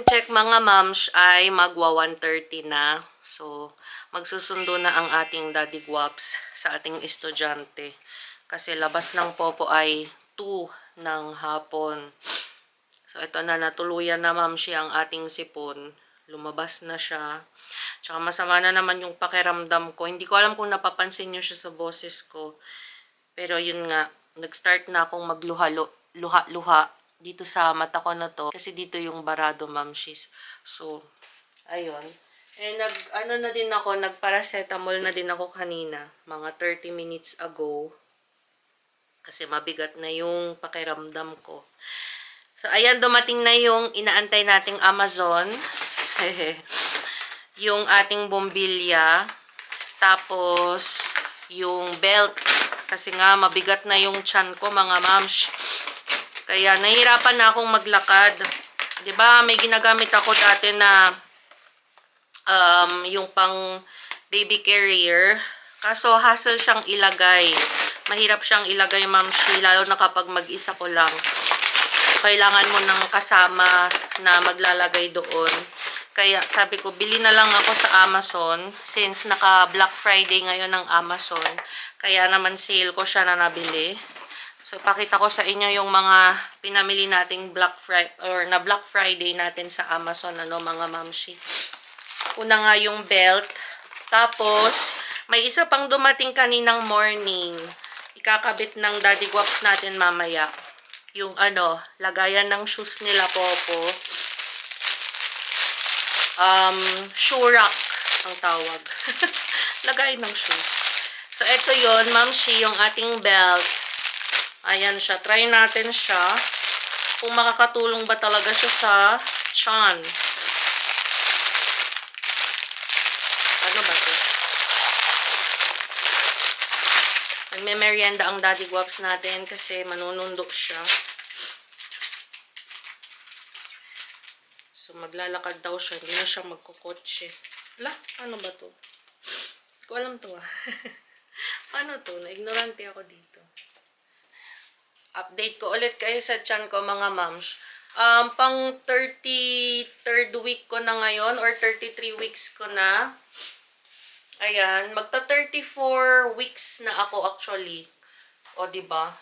check mga moms ay magwa 1:30 na. So, magsusundo na ang ating daddy guaps sa ating estudyante. Kasi labas ng popo ay 2 ng hapon. So, ito na, natuluyan na mamshi ang ating sipon. Lumabas na siya. Tsaka masama na naman yung pakiramdam ko. Hindi ko alam kung napapansin nyo siya sa boses ko. Pero yun nga, nag-start na akong magluha-luha dito sa mata ko na to. Kasi dito yung barado, mamshis. So, ayun. And nagparacetamol na din ako kanina. Mga 30 minutes ago. Kasi mabigat na yung pakiramdam ko. So, ayan, dumating na yung inaantay nating Amazon. Yung ating bombilya. Tapos, yung belt. Kasi nga, mabigat na yung tiyan ko, mga mams. Kaya, nahihirapan na akong maglakad. 'Di ba may ginagamit ako dati na yung pang baby carrier. Kaso, hassle siyang ilagay. Mahirap siyang ilagay, mamsi. Lalo na kapag mag-isa ko lang. Kailangan mo ng kasama na maglalagay doon. Kaya sabi ko, bili na lang ako sa Amazon. Since naka Black Friday ngayon ng Amazon. Kaya naman sale ko siya na nabili. So, pakita ko sa inyo yung mga pinamili nating Black Friday natin sa Amazon, mga mamshi. Una nga yung belt. Tapos, may isa pang dumating kaninang morning. Ikakabit ng daddy guaps natin mamaya. Yung lagayan ng shoes nila, Popo. Shoe rack ang tawag. Lagay ng shoes. So, ito yon, mamshi, yung ating belt. Ayan siya. Try natin siya. Kung makakatulong ba talaga siya sa tiyan. Ano ba ito? Nagme-merienda ang daddy guaps natin kasi manunundok siya. So, maglalakad daw siya. Hindi na siya magkukotse. Wala, ano ba to? Hindi ko alam to Ano to? Na-ignorante ako dito. Update ko ulit kayo sa tiyan ko, mga moms. Pang 33rd week ko na ngayon or 33 weeks ko na. Ayan, magta 34 weeks na ako actually. O, diba?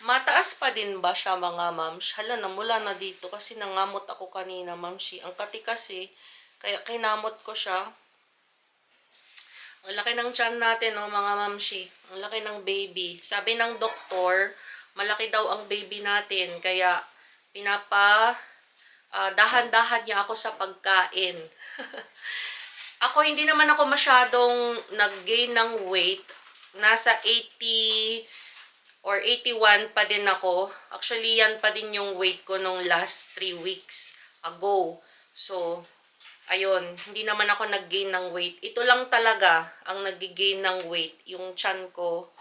Mataas pa din ba siya, mga moms? Hala, namula na dito kasi nangamot ako kanina, mamshi. Ang kati kasi, kaya kinamot ko siya. Ang laki ng tiyan natin, mga mamshi. Ang laki ng baby. Sabi ng doktor, malaki daw ang baby natin. Kaya, dahan-dahan niya ako sa pagkain. Ako, hindi naman ako masyadong nag-gain ng weight. Nasa 80 or 81 pa din ako. Actually, yan pa din yung weight ko nung last 3 weeks ago. So, ayun, hindi naman ako nag-gain ng weight. Ito lang talaga ang nag-gain ng weight. Yung tiyan ko,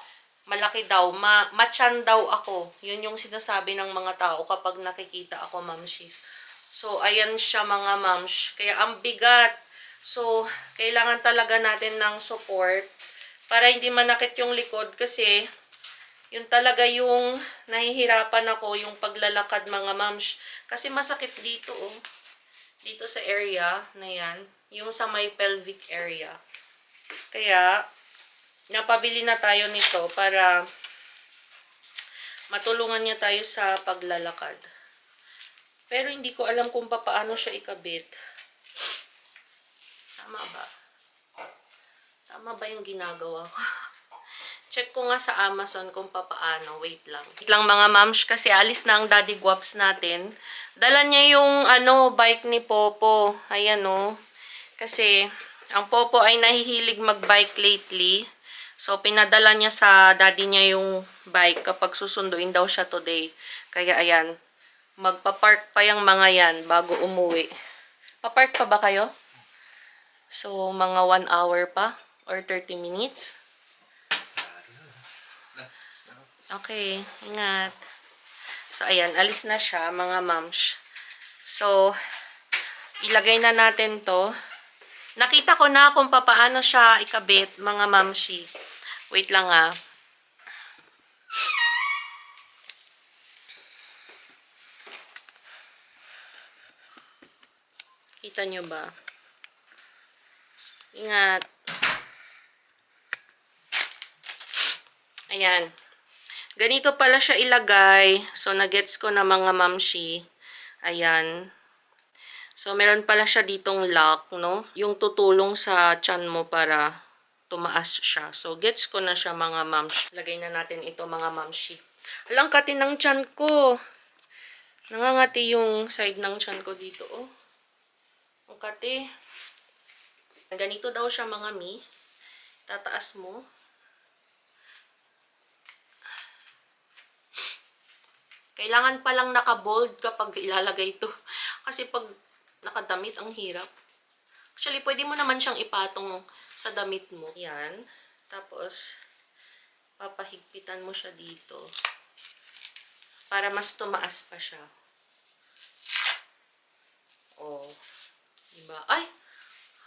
malaki daw. Ma-tiyan daw ako. Yun yung sinasabi ng mga tao kapag nakikita ako, mamshis. So, ayan siya, mga mams. Kaya ang bigat. So, kailangan talaga natin ng support para hindi manakit yung likod kasi yun talaga yung nahihirapan ako, yung paglalakad, mga mams. Kasi masakit dito, dito sa area na yan, yung sa may pelvic area. Kaya, napabili na tayo nito para matulungan niya tayo sa paglalakad. Pero hindi ko alam kung paano siya ikabit. Tama ba? Tama ba yung ginagawa ko? Check ko nga sa Amazon kung paano. Wait lang. Wait lang, mga mams, kasi alis na ang daddy guaps natin. Dala niya yung bike ni Popo. Ayan Kasi ang Popo ay nahihilig mag-bike lately. So pinadala niya sa daddy niya yung bike kapag susunduin daw siya today. Kaya ayan, magpa-park pa yung mga yan bago umuwi. Pa-park pa ba kayo? So mga 1 hour pa or 30 minutes. Okay, ingat. So, ayan, alis na siya, mga mams. So, ilagay na natin to. Nakita ko na kung paano siya ikabit, mga mamshi. Wait lang Kita nyo ba? Ingat. Ayan. Ganito pala siya ilagay. So, nagets ko na mga mamshi. Ayan. So, meron pala siya ditong lock, no? Yung tutulong sa tiyan mo para tumaas siya. So, gets ko na siya mga mamshi. Lagay na natin ito mga mamshi. Alang kati ng tiyan ko. Nangangati yung side ng tiyan ko dito, oh. Ang kati. Ganito daw siya mga mi. Tataas mo. Kailangan palang naka-bold kapag ilalagay ito. Kasi pag nakadamit, ang hirap. Actually, pwede mo naman siyang ipatong sa damit mo. Yan. Tapos, papahigpitan mo siya dito. Para mas tumaas pa siya. Oh. Diba?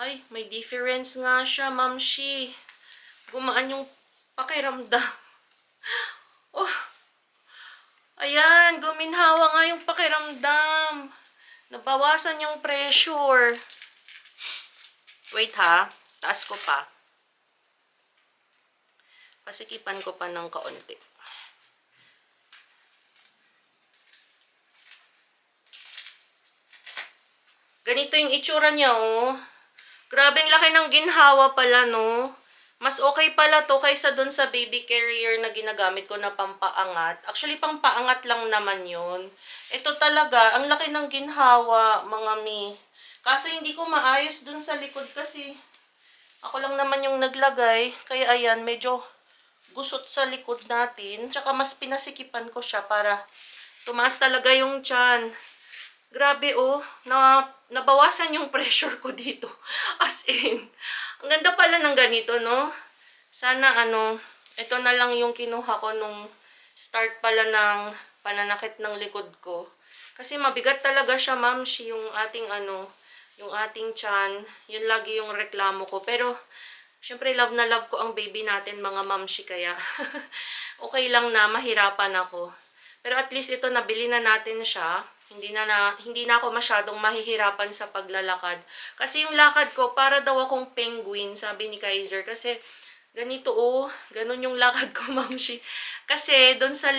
Ay, may difference nga siya, mamshi. Gumaan yung pakiramdam. Oh. Ayan, guminhawa nga yung pakiramdam. Nabawasan yung pressure. Wait ha, taas ko pa. Pasikipan ko pa ng kaunti. Ganito yung itsura niya, oh. Grabeng laki ng ginhawa pala, no? Mas okay pala to kaysa dun sa baby carrier na ginagamit ko na pampaangat. Actually, pampaangat lang naman yun. Ito talaga, ang laki ng ginhawa, mga mi. Kaso hindi ko maayos dun sa likod kasi ako lang naman yung naglagay. Kaya ayan, medyo gusot sa likod natin. Tsaka mas pinasikipan ko siya para tumaas talaga yung tiyan. Grabe, oh. Nabawasan yung pressure ko dito. As in, ang ganda pala ng ganito, no? Sana, ito na lang yung kinuha ko nung start pala ng pananakit ng likod ko. Kasi mabigat talaga siya, mamshi, yung ating, yung ating tiyan. Yun lagi yung reklamo ko. Pero, syempre, love na love ko ang baby natin, mga mamshi, kaya okay lang na mahirapan ako. Pero at least ito, nabili na natin siya. Hindi na ako masyadong mahihirapan sa paglalakad. Kasi yung lakad ko, para daw akong penguin, sabi ni Kaiser. Kasi, ganito, oh. Ganun yung lakad ko, mamshi. Kasi, doon sa,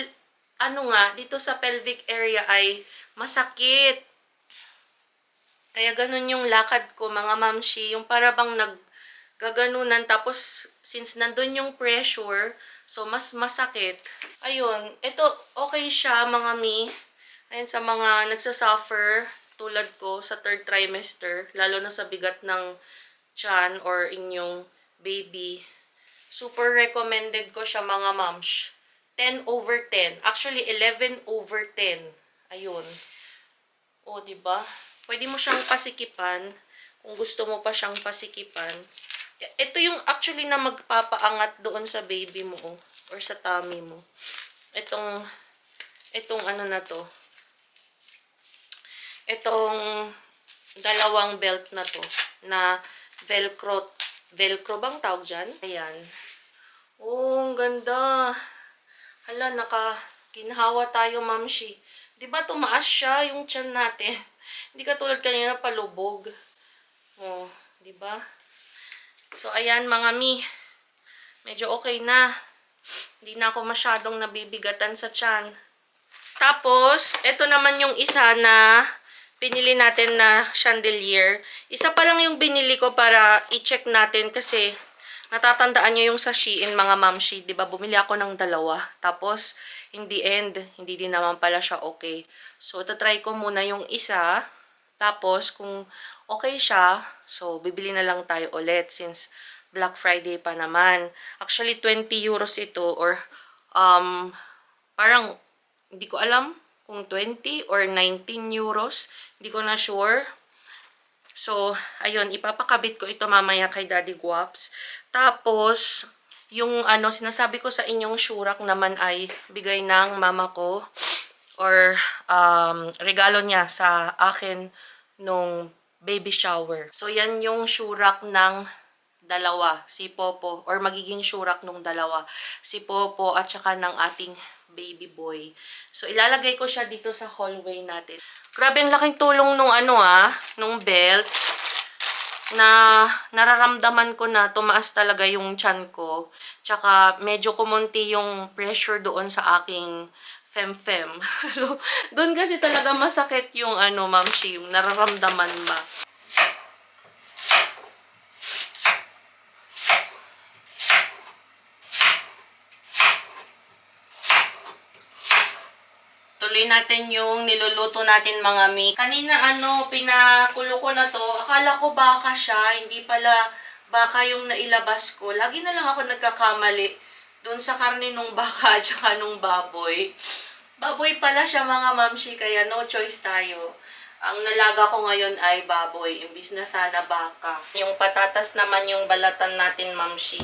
dito sa pelvic area ay masakit. Kaya ganun yung lakad ko, mga mamshi. Yung para bang naggaganunan. Tapos, since nandun yung pressure, so mas masakit. Ayun, ito, okay siya, mga mi. Ayun, sa mga nagsasuffer tulad ko sa 3rd trimester, lalo na sa bigat ng tiyan or inyong baby, super recommended ko siya, mga moms. 10/10. Actually, 11/10. Ayun. O, diba? Pwede mo siyang pasikipan kung gusto mo pa siyang pasikipan. Ito yung actually na magpapaangat doon sa baby mo, oh, or sa tummy mo. Itong na to. Itong dalawang belt na to, na velcro bang tawag dyan? Ayan. Oh, ang ganda. Hala, ginhawa tayo, mamshi. Diba tumaas siya yung tiyan natin? Hindi katulad kanina palubog. Oh, diba? So, ayan mga mi. Medyo okay na. Hindi na ako masyadong nabibigatan sa tiyan. Tapos, ito naman yung isa na pinili natin na chandelier. Isa pa lang yung binili ko para i-check natin kasi natatandaan nyo yung sa Shein, mga mamshi. Diba, bumili ako ng 2. Tapos, in the end, hindi din naman pala siya okay. So, try ko muna yung isa. Tapos, kung okay siya, so, bibili na lang tayo ulit since Black Friday pa naman. Actually, 20 euros ito or parang, hindi ko alam kung 20 or 19 euros. Hindi ko na sure. So, ayun, ipapakabit ko ito mamaya kay Daddy Guaps. Tapos, yung sinasabi ko sa inyong shurak naman ay bigay ng mama ko or regalo niya sa akin nung baby shower. So, yan yung shurak ng dalawa, si Popo, or magiging shurak nung dalawa, si Popo at saka ng ating baby boy. So, ilalagay ko siya dito sa hallway natin. Grabe ang laking tulong nung nung belt. Na nararamdaman ko na tumaas talaga yung tiyan ko. Tsaka medyo kumunti yung pressure doon sa aking fem-fem. Doon kasi talaga masakit yung mamshi, yung nararamdaman ba. Tuloy natin yung niluluto natin mga mi. Kanina pinakulo ko na to. Akala ko baka siya, hindi pala baka yung nailabas ko. Lagi na lang ako nagkakamali dun sa karne nung baka at saka nung baboy. Baboy pala siya mga mamshi, kaya no choice tayo. Ang nalaga ko ngayon ay baboy, imbis na sana baka. Yung patatas naman yung balatan natin mamshi.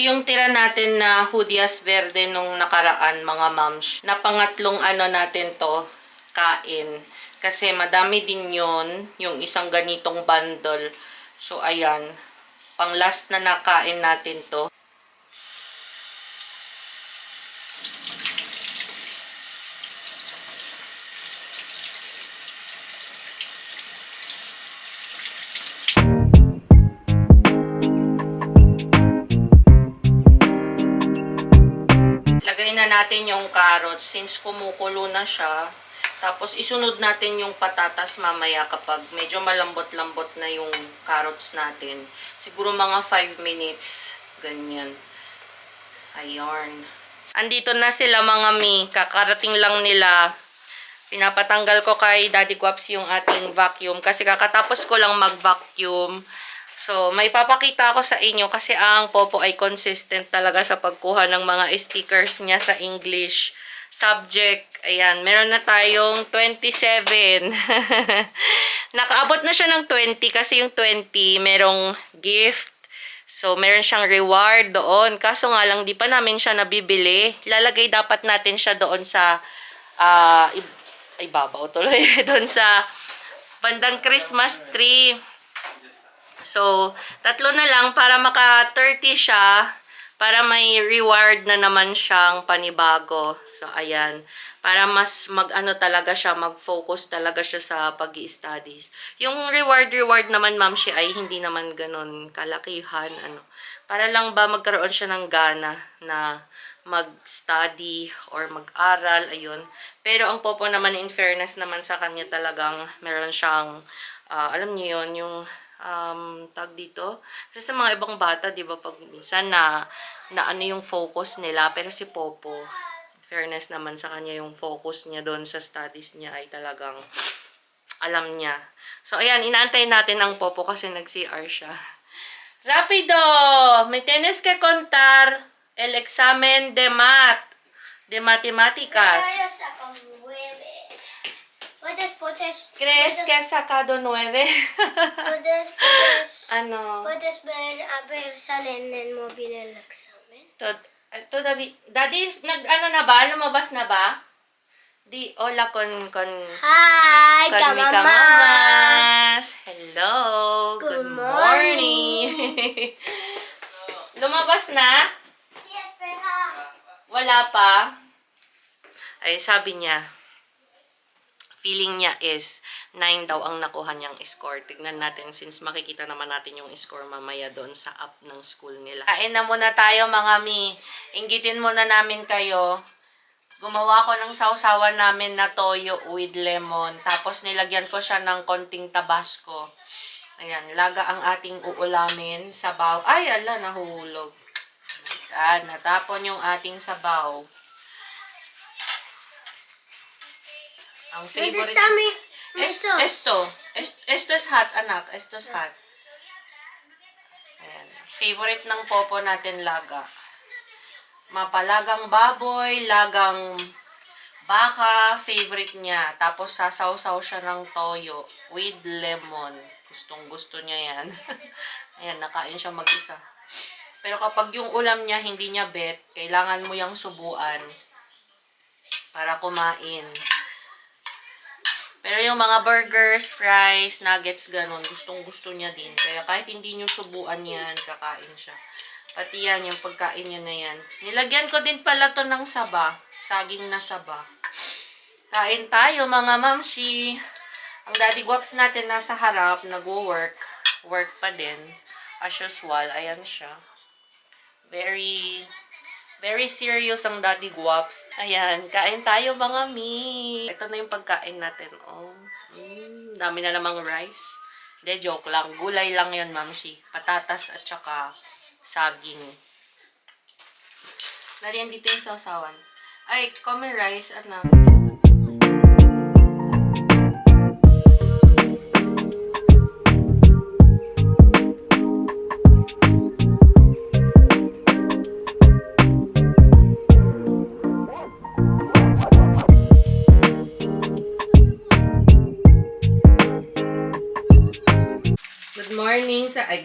Yung tira natin na Judias Verde nung nakaraan mga moms. Na pangatlong natin to, kain. Kasi madami din yon yung isang ganitong bundle. So ayan, pang last na nakain natin to. Na natin yung carrots since kumukulo na siya. Tapos isunod natin yung patatas mamaya kapag medyo malambot-lambot na yung carrots natin. Siguro mga 5 minutes. Ganyan. Ayun. Andito na sila mga mi. Kakarating lang nila. Pinapatanggal ko kay Daddy Guaps yung ating vacuum. Kasi kakatapos ko lang mag-vacuum. So, may papakita ako sa inyo kasi ang Popo ay consistent talaga sa pagkuha ng mga stickers niya sa English subject. Ayan, meron na tayong 27. Nakaabot na siya ng 20 kasi yung 20 merong gift. So, meron siyang reward doon. Kaso nga lang, di pa namin siya nabibili. Lalagay dapat natin siya doon sa ibabaw tuloy. Doon sa bandang Christmas tree. So, 3 na lang para maka 30 siya, para may reward na naman siyang panibago. So, ayan. Para mas talaga siya, mag-focus talaga siya sa pag-i-studies. Yung reward naman, mamshi, ay hindi naman ganun kalakihan. Para lang ba magkaroon siya ng gana na mag-study or mag-aral, ayun. Pero ang Popo naman, in fairness naman sa kanya talagang meron siyang, alam niyo yun, yung tag dito. Kasi sa mga ibang bata, di ba, pag minsan na yung focus nila, pero si Popo, fairness naman sa kanya, yung focus niya doon sa studies niya ay talagang alam niya. So, ayan, inaantay natin ang Popo kasi nag-CR siya. Rapido! Me tienes que contar el examen de matemáticas. ¿Crees que has sacado 9? Puedes ver, a ver, sale en el móvil el examen. Todavía, Daddy, na ba? Lumabas na ba? Hola con Hi, mi kamamas. Hello. Good morning. Lumabas na? Sí, espera. Wala pa? Ay, sabi niya, feeling niya is 9 daw ang nakuha niyang score. Tignan natin since makikita naman natin yung score mamaya doon sa app ng school nila. Kain na muna tayo mga mi. Inggitin muna namin kayo. Gumawa ko ng sausawan namin na toyo with lemon. Tapos nilagyan ko siya ng konting tabasco. Ayan, laga ang ating uulamin. Sabaw. Ay, ala, nahulog. Ayan, natapon yung ating sabaw. Ang favorite. Esto es hot, anak. Esto es hot. Ayan. Favorite ng Popo natin laga. Mapalagang baboy, lagang Baka favorite niya. Tapos sasaw-saw siya ng toyo with lemon. Gustong-gusto niya yan. Ayan, nakain siya mag-isa. Pero kapag yung ulam niya hindi niya bet, kailangan mo yung subuan para kumain. Pero yung mga burgers, fries, nuggets, ganun, gustong-gusto niya din. Kaya kahit hindi niyo subuan yan, kakain siya. Pati yan, yung pagkain niya na yan. Nilagyan ko din pala to ng saba. Saging na saba. Kain tayo mga mamshi. Ang daddy guaps natin nasa harap, nag-work. Work pa din. As usual, ayan siya. Very serious ang daddy guaps. Ayan, kain tayo mga mi. Ito na yung pagkain natin. Oh, dami na namang rice. Hindi, joke lang. Gulay lang yun, mamshi. Patatas at saka saging. Lalian dito yung sausawan. Ay, common rice at na.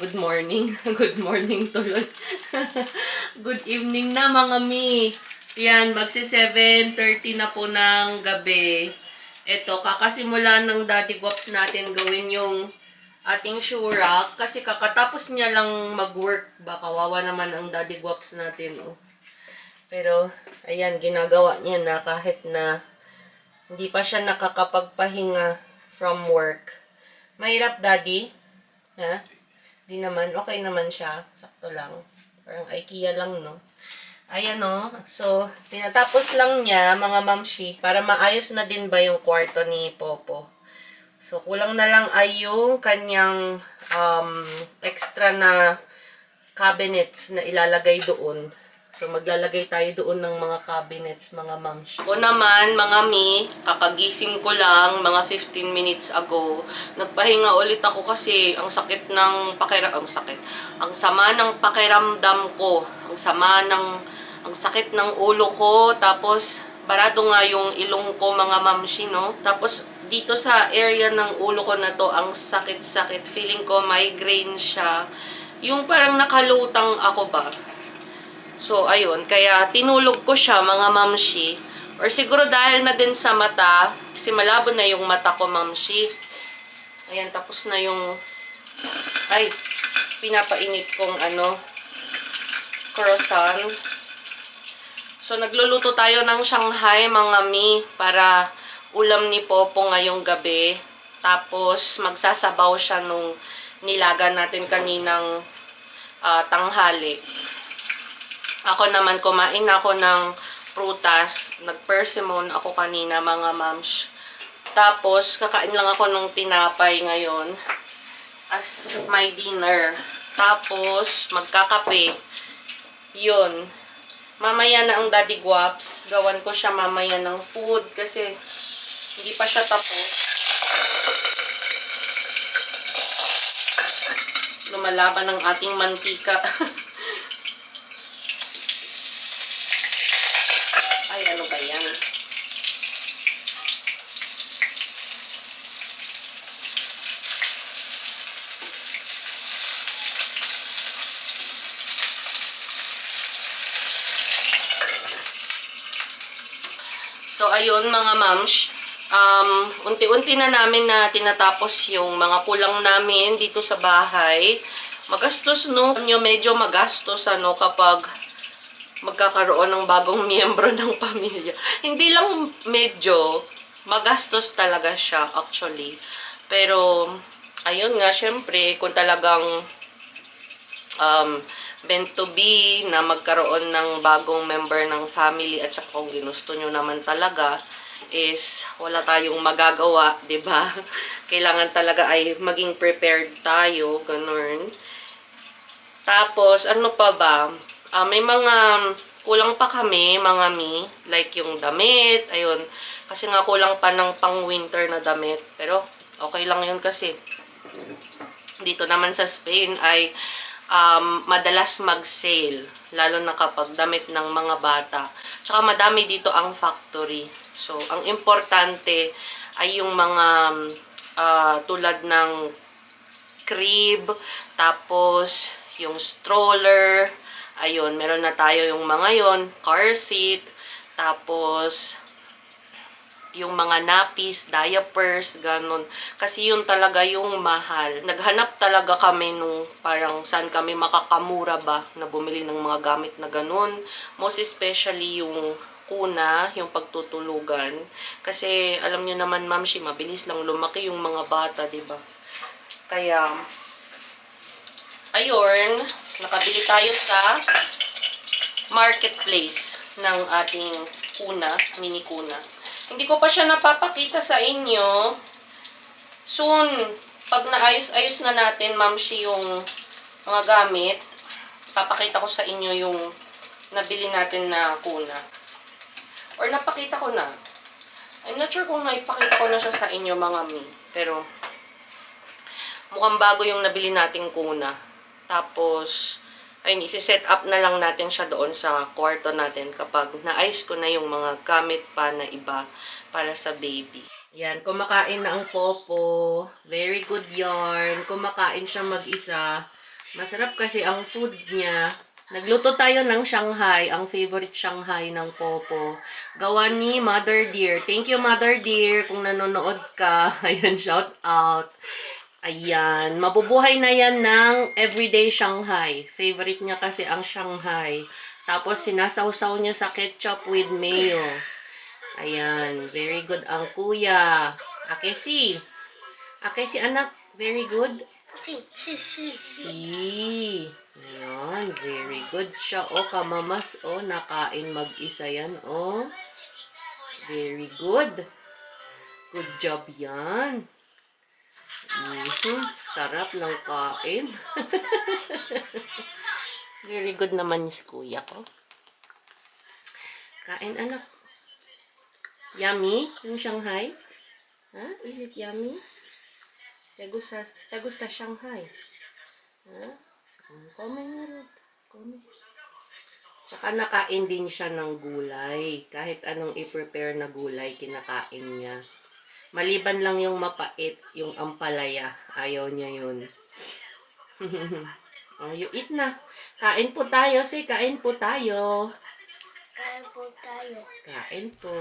Good morning. Good morning tuloy. Good evening na mga mi. Yan, magsi 7:30 na po ng gabi. Ito, kakasimula ng daddy guaps natin gawin yung ating shurak. Kasi kakatapos niya lang mag-work. Baka wawa naman ang daddy guaps natin. Oh. Pero, ayan, ginagawa niya na kahit na hindi pa siya nakakapagpahinga from work. Mahirap, daddy? Ha? Di naman, okay naman siya. Sakto lang. Parang IKEA lang, no? Ayan, no? So, tinatapos lang niya, mga mamshi, para maayos na din ba yung kwarto ni Popo. So, kulang na lang ay yung kanyang extra na cabinets na ilalagay doon. So, maglalagay tayo doon ng mga cabinets, mga mamshi. Ako naman, mga mi, kakagising ko lang, mga 15 minutes ago. Nagpahinga ulit ako kasi ang sakit ng ang sama ng pakiramdam ko. Ang sakit ng ulo ko. Tapos, barado nga yung ilong ko, mga mamshi, no? Tapos, dito sa area ng ulo ko na to, ang sakit-sakit. Feeling ko migraine siya. Yung parang nakalutang ako ba? So, ayun. Kaya, tinulog ko siya, mga mamshi. Or siguro dahil na din sa mata. Kasi malabo na yung mata ko, mamshi. Ayan, tapos na yung... Ay, pinapainit kong croissant. So, nagluluto tayo ng Shanghai, mga mi. Para ulam ni Popo ngayong gabi. Tapos, magsasabaw siya nung nilaga natin kaninang tanghali. Ako naman, kumain ako ng prutas. Nag-persimmon ako kanina, mga mams. Tapos, kakain lang ako ng tinapay ngayon as my dinner. Tapos, magkakape. Yun. Mamaya na ang daddy guaps. Gawan ko siya mamaya ng food kasi hindi pa siya tapos. Lumalaban ang ating mantika. Ay, ano ba yan? So, ayun mga mams. Unti-unti na namin na tinatapos yung mga kulang namin dito sa bahay. Magastos, no? Medyo magastos, kapag magkakaroon ng bagong miyembro ng pamilya. Hindi lang medyo, magastos talaga siya actually. Pero, ayun nga, syempre, kung talagang meant to be na magkaroon ng bagong member ng family at saka kung ginusto nyo naman talaga, is wala tayong magagawa, 'di ba? Kailangan talaga ay maging prepared tayo, ganun. Tapos, ano pa ba? May mga kulang pa kami, mga mi, like yung damit, ayun. Kasi nga kulang pa ng pang-winter na damit. Pero, okay lang yun kasi dito naman sa Spain ay madalas mag-sale. Lalo na kapag damit ng mga bata. Tsaka madami dito ang factory. So, ang importante ay yung mga tulad ng crib, tapos yung stroller, ayun, meron na tayo yung mga yon, car seat, tapos yung mga nappies, diapers, ganun. Kasi yun talaga yung mahal. Naghanap talaga kami nung parang saan kami makakamura ba na bumili ng mga gamit na ganun. Most especially yung kuna, yung pagtutulugan. Kasi alam nyo naman, ma'am, mabilis lang lumaki yung mga bata, di ba? Kaya, ayun, nakabili tayo sa marketplace ng ating kuna, mini kuna. Hindi ko pa siya napapakita sa inyo. Soon, pag naayos-ayos na natin, mamshi, yung mga gamit, papakita ko sa inyo yung nabili natin na kuna. Or napakita ko na. I'm not sure kung naipakita ko na siya sa inyo, mga mi. Pero, mukhang bago yung nabili nating kuna. Tapos, ayun, isi-set up na lang natin siya doon sa kwarto natin kapag naayos ko na yung mga gamit pa na iba para sa baby. Yan, kumakain na ang Popo. Very good yarn. Kumakain siya mag-isa. Masarap kasi ang food niya. Nagluto tayo ng Shanghai, ang favorite Shanghai ng Popo. Gawa ni Mother Dear. Thank you, Mother Dear, kung nanonood ka. Ayan, shout out. Ayan, mabubuhay na yan ng everyday Shanghai. Favorite niya kasi ang Shanghai. Tapos sinasawsaw niya sa ketchup with mayo. Ayan, very good ang kuya. Akesi. Akesi anak, very good. Si. Si. Ayan, very good siya. O, kamamas, o, nakain mag-isa yan, o. Very good. Good job yan. Sarap ng kain. Very good naman si kuya ko. Kain, anak. Yummy yung Shanghai? Huh? Is it yummy? Te gusta Shanghai? Huh? Come na, Rod. Come. Tsaka nakain din siya ng gulay. Kahit anong i-prepare na gulay, kinakain niya. Maliban lang yung mapait, yung ampalaya. Ayaw niya yun. Oh, you eat na. Kain po tayo, kain po tayo. Kain po tayo. Kain po.